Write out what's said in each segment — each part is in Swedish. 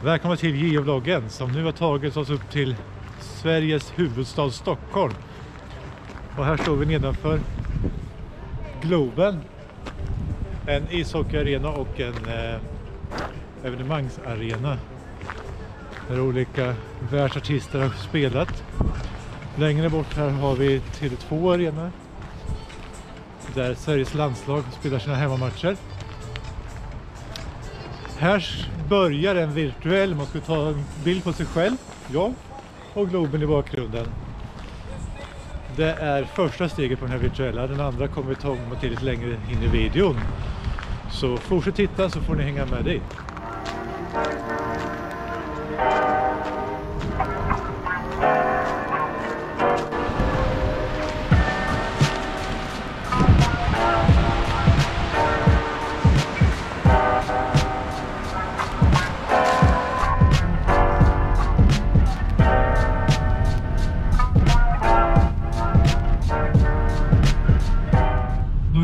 Välkomna till geovloggen som nu har tagit oss upp till Sveriges huvudstad Stockholm. Och här står vi nedanför Globen. En ishockeyarena och en evenemangsarena. Där olika världsartister har spelat. Längre bort här har vi Tele2 arena. Där Sveriges landslag spelar sina hemmamatcher. Här börjar en virtuell, man ska ta en bild på sig själv, jag och Globen i bakgrunden. Det är första steget på den här virtuella, den andra kommer vi ta till lite längre in i videon. Så fortsätt titta så får ni hänga med dit.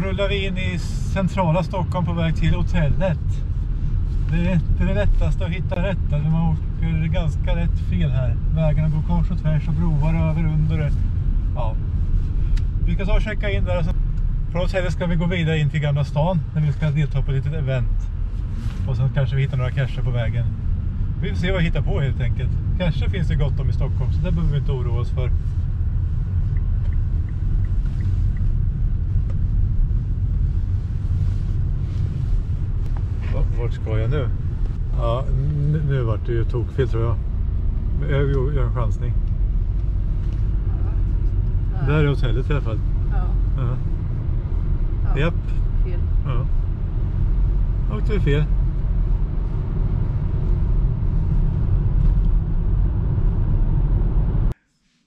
Rullar vi in i centrala Stockholm på väg till hotellet. Det är inte det lättaste att hitta rätt. Man åker ganska rätt fel här. Vägarna går kors och tvärs och broar över under. Ja. Vi ska ta och checka in där. Från hotellet ska vi gå vidare in till Gamla stan där vi ska delta på ett litet event. Och sen kanske vi hittar några cacher på vägen. Vi får se vad vi hittar på helt enkelt. Cacher finns det gott om i Stockholm så det behöver vi inte oroa oss för. Vart ska jag nu? Ja, nu vart det ju tokfel tror jag. Jag gör en chansning. Ja. Där är hotellet i alla fall. Ja. Ja. Ja. Japp. Fel. Ja. Och det är fel.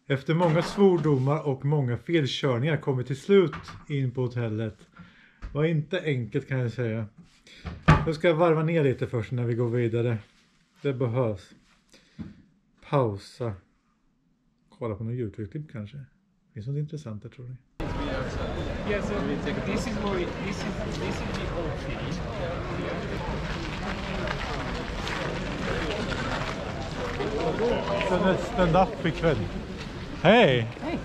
Efter många svordomar och många felkörningar kom vi till slut in på hotellet. Det var inte enkelt kan jag säga. Jag ska varva ner lite först när vi går vidare. Det behövs. Pausa. Kolla på någon YouTube-klipp kanske. Finns något intressant där tror ni? Yes, this is the old city. Så nästan upp ikväll. Hej! Hej!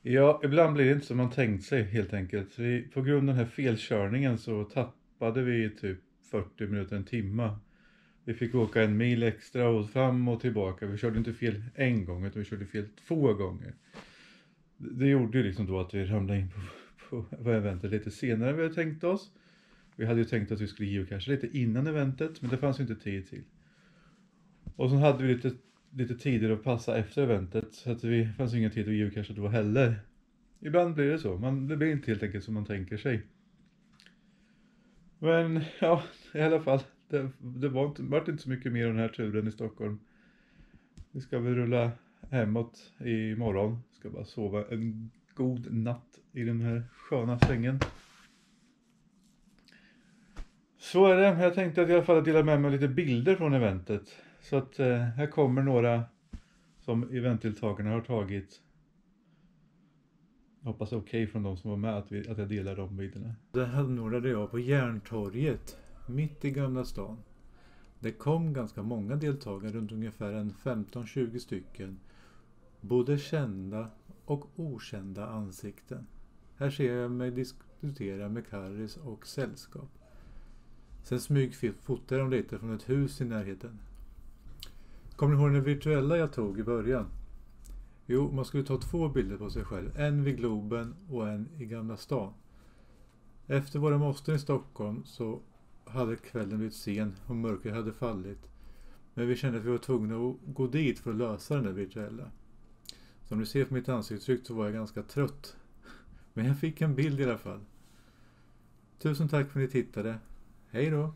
Ja, ibland blir det inte som man tänkt sig helt enkelt. På grund av den här felkörningen så tappade vi typ 40 minuter, en timme. Vi fick åka 1 mil extra och fram och tillbaka. Vi körde inte fel en gång utan vi körde fel 2 gånger. Det gjorde ju liksom då att vi ramlade in på eventet lite senare än vi hade tänkt oss. Vi hade ju tänkt att vi skulle geocacha lite innan eventet men det fanns ju inte tid till. Och så hade vi lite tider att passa efter eventet så att det fanns ingen tid att geocacha då heller. Ibland blir det så. Det blir inte helt enkelt som man tänker sig. Men ja, i alla fall. Det var inte så mycket mer av den här turen i Stockholm. Vi ska väl rulla hemåt imorgon. Ska bara sova en god natt i den här sköna sängen. Så är det. Jag tänkte att i alla fall dela med mig lite bilder från eventet. Så att här kommer några som eventdeltagarna har tagit. Jag hoppas okej från de som var med att jag delar de bilderna. Det här nådde jag på Järntorget, mitt i Gamla stan. Det kom ganska många deltagare, runt ungefär en 15-20 stycken. Både kända och okända ansikten. Här ser jag mig diskutera med Karis och sällskap. Sen smygfotar de lite från ett hus i närheten. Kommer ni ihåg den virtuella jag tog i början? Jo, man skulle ta 2 bilder på sig själv. En vid Globen och en i Gamla stan. Efter våra måsten i Stockholm så hade kvällen blivit sen och mörker hade fallit. Men vi kände att vi var tvungna att gå dit för att lösa den där virtuella. Som ni ser på mitt ansiktsuttryck så var jag ganska trött. Men jag fick en bild i alla fall. Tusen tack för att ni tittade. Hej då!